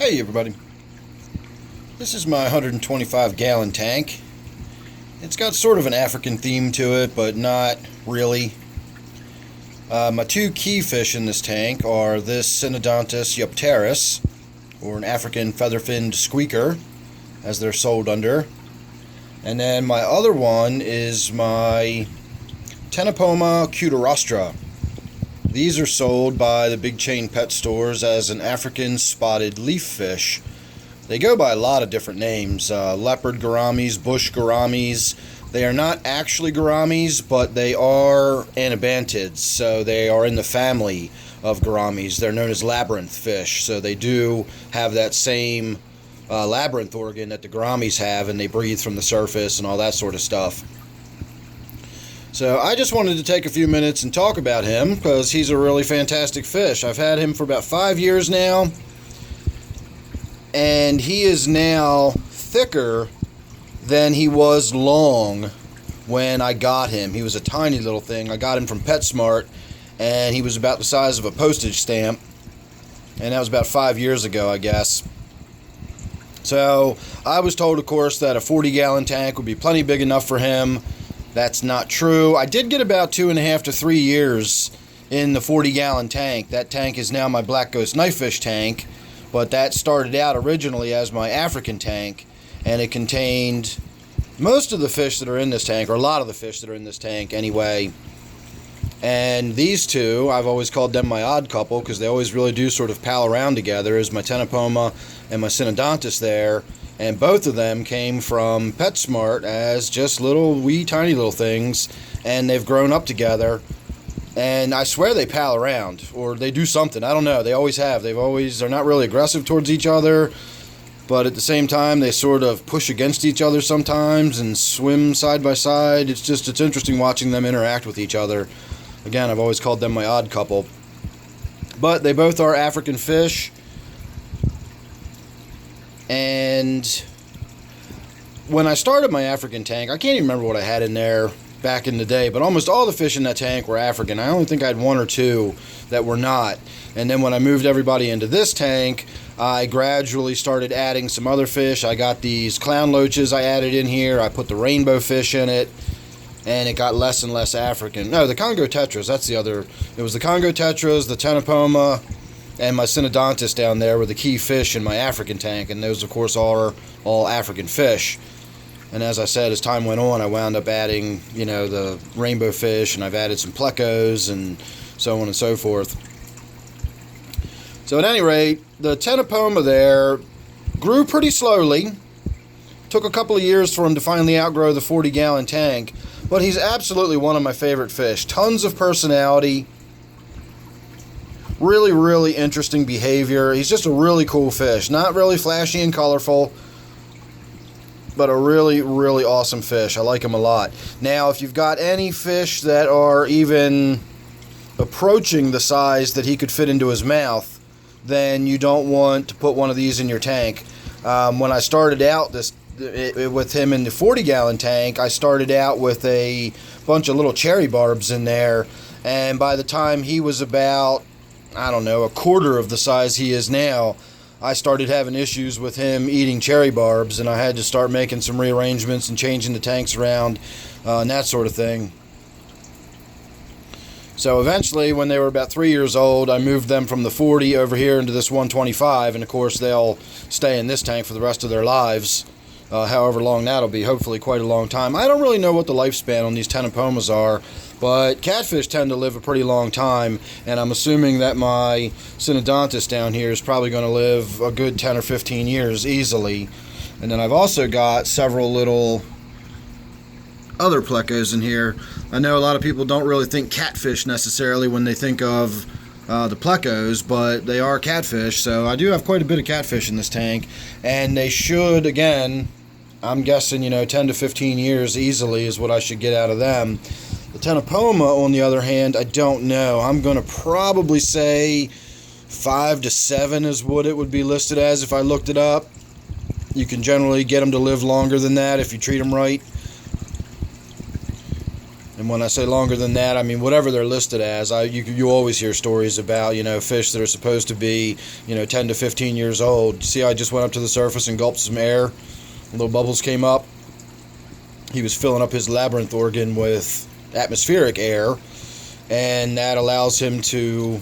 Hey everybody, this is my 125 gallon tank. It's got sort of an African theme to it, but not really. My two key fish in this tank are this Synodontis eupterus, or an African feather-finned squeaker, as they're sold under. And then my other one is my Ctenopoma Acutirostre. These are sold by the big chain pet stores as an African spotted leaf fish. They go by a lot of different names, Leopard Gouramis, bush Gouramis. They are not actually Gouramis, but they are anabantids, so they are in the family of Gouramis. They're known as labyrinth fish, so they do have that same labyrinth organ that the Gouramis have, and they breathe from the surface and all that sort of stuff. So I just wanted to take a few minutes and talk about him because he's a really fantastic fish. I've had him for about 5 years now, and he is now thicker than he was long when I got him. He was a tiny little thing. I got him from PetSmart, and he was about the size of a postage stamp, and that was about 5 years ago, I guess. So I was told, of course, that a 40-gallon tank would be plenty big enough for him. That's not true. I did get about 2.5 to 3 years in the 40-gallon tank. That tank is now my black ghost knifefish tank, but that started out originally as my African tank, and it contained most of the fish that are in this tank, or a lot of the fish that are in this tank anyway. And these two, I've always called them my odd couple because they always really do sort of pal around together, is my Ctenopoma and my Synodontis there. And both of them came from PetSmart as just little wee tiny little things, and they've grown up together. And I swear they pal around, or they do something. I don't know. They always have. They're not really aggressive towards each other, but at the same time they sort of push against each other sometimes and swim side by side. It's interesting watching them interact with each other. Again, I've always called them my odd couple. But they both are African fish. And when I started my African tank, I can't even remember what I had in there back in the day, but almost all the fish in that tank were African. I only think I had one or two that were not. And then when I moved everybody into this tank, I gradually started adding some other fish. I got these clown loaches I added in here. I put the rainbow fish in it, and it got less and less African. No, the Congo tetras, that's the other. It was the Congo tetras, the Ctenopoma, and my Synodontis down there were the key fish in my African tank, and those, of course, are all African fish. And as I said, as time went on, I wound up adding, the rainbow fish, and I've added some plecos, and so on and so forth. So at any rate, the Ctenopoma there grew pretty slowly. Took a couple of years for him to finally outgrow the 40-gallon tank, but he's absolutely one of my favorite fish. Tons of personality. Really, really interesting behavior. He's just a really cool fish. Not really flashy and colorful, but a really, really awesome fish. I like him a lot. Now, if you've got any fish that are even approaching the size that he could fit into his mouth, then you don't want to put one of these in your tank. When I started out with him in the 40-gallon tank, I started out with a bunch of little cherry barbs in there, and by the time he was about, a quarter of the size he is now, I started having issues with him eating cherry barbs, and I had to start making some rearrangements and changing the tanks around and that sort of thing. So eventually, when they were about 3 years old, I moved them from the 40 over here into this 125, and of course they'll stay in this tank for the rest of their lives, however long that'll be, hopefully quite a long time. I don't really know what the lifespan on these Ctenopomas are, but catfish tend to live a pretty long time, and I'm assuming that my Synodontis down here is probably going to live a good 10 or 15 years easily. And then I've also got several little other plecos in here. I know a lot of people don't really think catfish necessarily when they think of the plecos, but they are catfish, so I do have quite a bit of catfish in this tank, and they should, again, I'm guessing, 10 to 15 years easily is what I should get out of them. The Ctenopoma, on the other hand, I don't know. I'm going to probably say 5 to 7 is what it would be listed as if I looked it up. You can generally get them to live longer than that if you treat them right. And when I say longer than that, I mean whatever they're listed as. You always hear stories about, fish that are supposed to be, 10 to 15 years old. See, I just went up to the surface and gulped some air. Little bubbles came up. He was filling up his labyrinth organ with atmospheric air, and that allows him to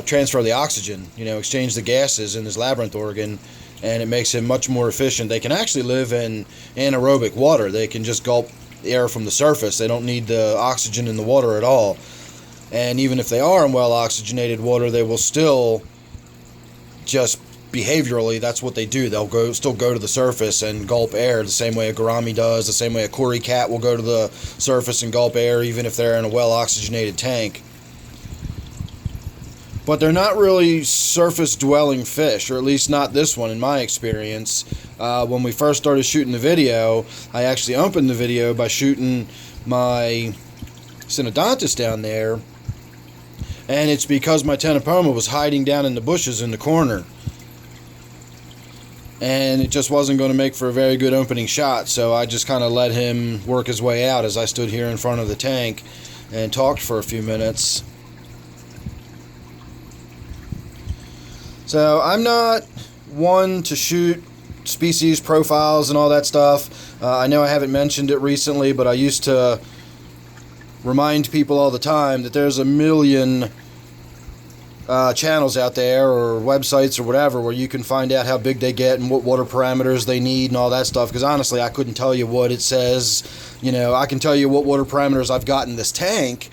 transfer the oxygen, exchange the gases in his labyrinth organ, and it makes him much more efficient. They can actually live in anaerobic water. They can just gulp air from the surface. They don't need the oxygen in the water at all. And even if they are in well oxygenated water, they will still just behaviorally, that's what they do. They'll still go to the surface and gulp air the same way a gourami does, the same way a Kori cat will go to the surface and gulp air even if they're in a well oxygenated tank. But they're not really surface-dwelling fish, or at least not this one in my experience. When we first started shooting the video, I actually opened the video by shooting my Synodontis down there, and it's because my Ctenopoma was hiding down in the bushes in the corner. And it just wasn't going to make for a very good opening shot, so I just kind of let him work his way out as I stood here in front of the tank and talked for a few minutes. So I'm not one to shoot species profiles and all that stuff. I know I haven't mentioned it recently, but I used to remind people all the time that there's a million channels out there or websites or whatever where you can find out how big they get and what water parameters they need and all that stuff, because honestly I couldn't tell you what it says. I can tell you what water parameters I've got in this tank,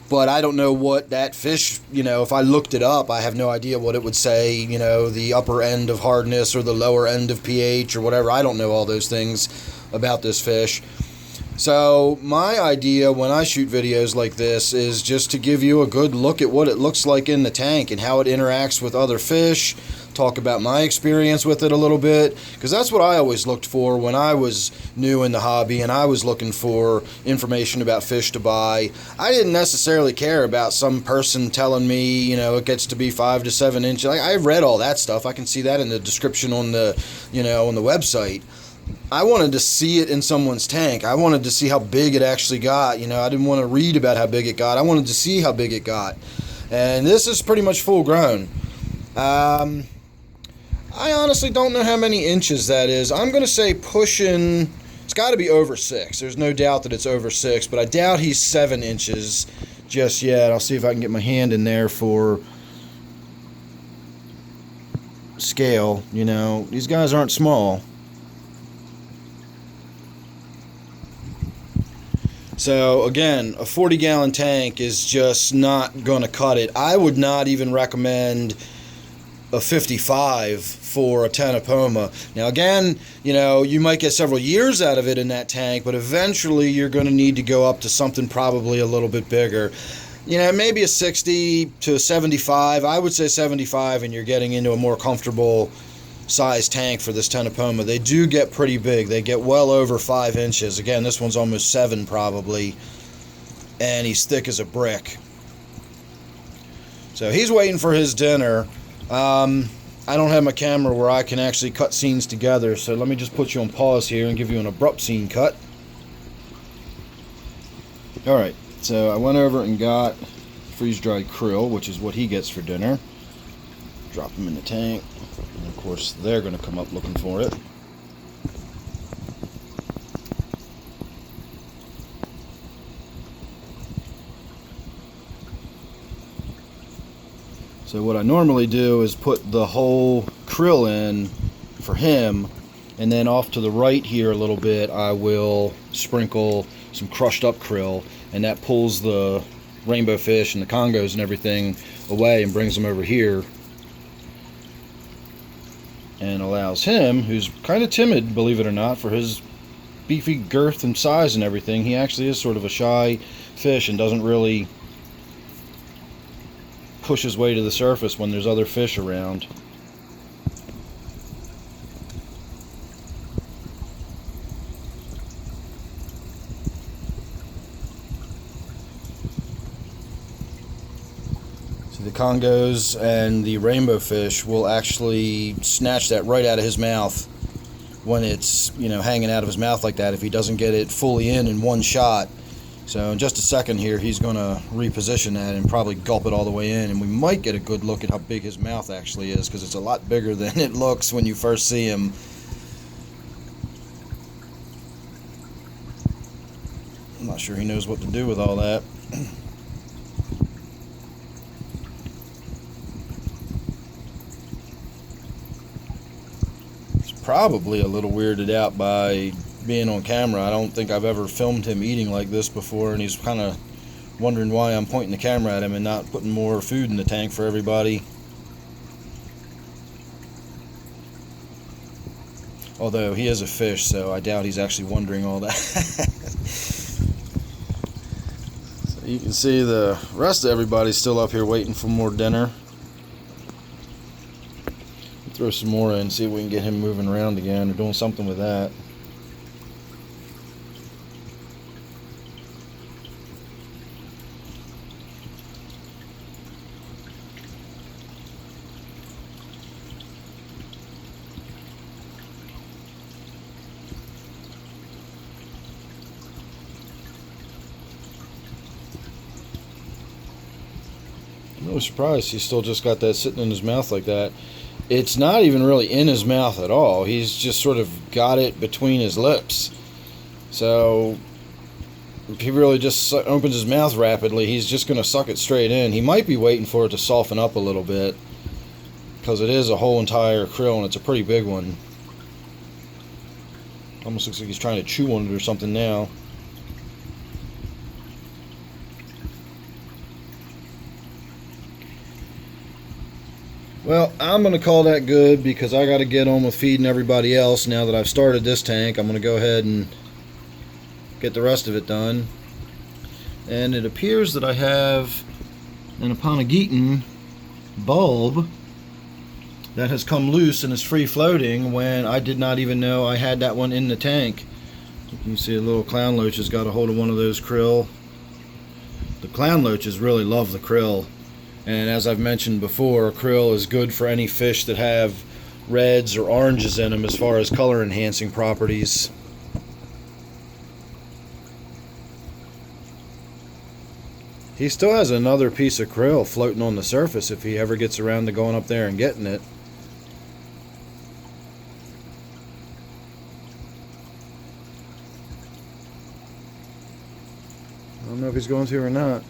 but I don't know what that fish, if I looked it up, I have no idea what it would say, the upper end of hardness or the lower end of pH or whatever. I don't know all those things about this fish. So my idea when I shoot videos like this is just to give you a good look at what it looks like in the tank and how it interacts with other fish, talk about my experience with it a little bit, because that's what I always looked for when I was new in the hobby and I was looking for information about fish to buy. I didn't necessarily care about some person telling me, it gets to be 5 to 7 inches. I read all that stuff. I can see that in the description on the, on the website. I wanted to see it in someone's tank. I wanted to see how big it actually got. I didn't want to read about how big it got. I wanted to see how big it got. And this is pretty much full grown. I honestly don't know how many inches that is. I'm going to say pushing, it's got to be over 6. There's no doubt that it's over 6, but I doubt he's 7 inches just yet. I'll see if I can get my hand in there for scale. These guys aren't small. So again, a 40-gallon tank is just not going to cut it. I would not even recommend a 55 for a Ctenopoma. Now again, you might get several years out of it in that tank, but eventually you're going to need to go up to something probably a little bit bigger. Maybe a 60 to 75. I would say 75, and you're getting into a more comfortable size tank for this Ctenopoma. They do get pretty big. They get well over 5 inches. Again, this one's almost 7 probably, and he's thick as a brick. So he's waiting for his dinner. I don't have my camera where I can actually cut scenes together, so let me just put you on pause here and give you an abrupt scene cut. Alright, so I went over and got freeze-dried krill, which is what he gets for dinner. Drop him in the tank. And of course, they're going to come up looking for it. So what I normally do is put the whole krill in for him, and then off to the right here a little bit I will sprinkle some crushed up krill, and that pulls the rainbow fish and the congos and everything away and brings them over here, and allows him, who's kind of timid, believe it or not, for his beefy girth and size and everything. He actually is sort of a shy fish and doesn't really push his way to the surface when there's other fish around. So the congos and the rainbow fish will actually snatch that right out of his mouth when it's, hanging out of his mouth like that. If he doesn't get it fully in one shot, So in just a second here, he's going to reposition that and probably gulp it all the way in, and we might get a good look at how big his mouth actually is, because it's a lot bigger than it looks when you first see him. I'm not sure he knows what to do with all that. He's probably a little weirded out by being on camera. I don't think I've ever filmed him eating like this before, and he's kind of wondering why I'm pointing the camera at him and not putting more food in the tank for everybody. Although he is a fish, so I doubt he's actually wondering all that. So you can see the rest of everybody's still up here waiting for more dinner. Throw some more in, see if we can get him moving around again or doing something with that. I'm really surprised he's still just got that sitting in his mouth like that. It's not even really in his mouth at all. He's just sort of got it between his lips. So if he really just opens his mouth rapidly, he's just going to suck it straight in. He might be waiting for it to soften up a little bit, because it is a whole entire krill and it's a pretty big one. Almost looks like he's trying to chew on it or something now. Well, I'm going to call that good, because I got to get on with feeding everybody else now that I've started this tank. I'm going to go ahead and get the rest of it done. And it appears that I have an Apanageton bulb that has come loose and is free floating when I did not even know I had that one in the tank. You can see a little clown loach has got a hold of one of those krill. The clown loaches really love the krill. And as I've mentioned before, krill is good for any fish that have reds or oranges in them as far as color enhancing properties. He still has another piece of krill floating on the surface if he ever gets around to going up there and getting it. I don't know if he's going to or not.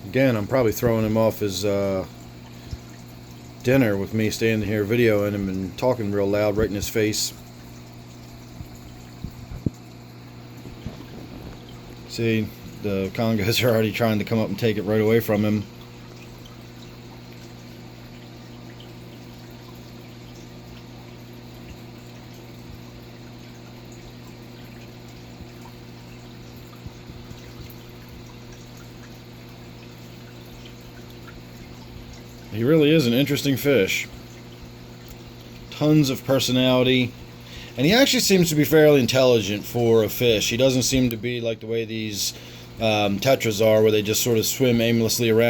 Again, I'm probably throwing him off his dinner with me standing here videoing him and talking real loud right in his face. See, the congos are already trying to come up and take it right away from him. He really is an interesting fish. Tons of personality. And he actually seems to be fairly intelligent for a fish. He doesn't seem to be like the way these tetras are, where they just sort of swim aimlessly around.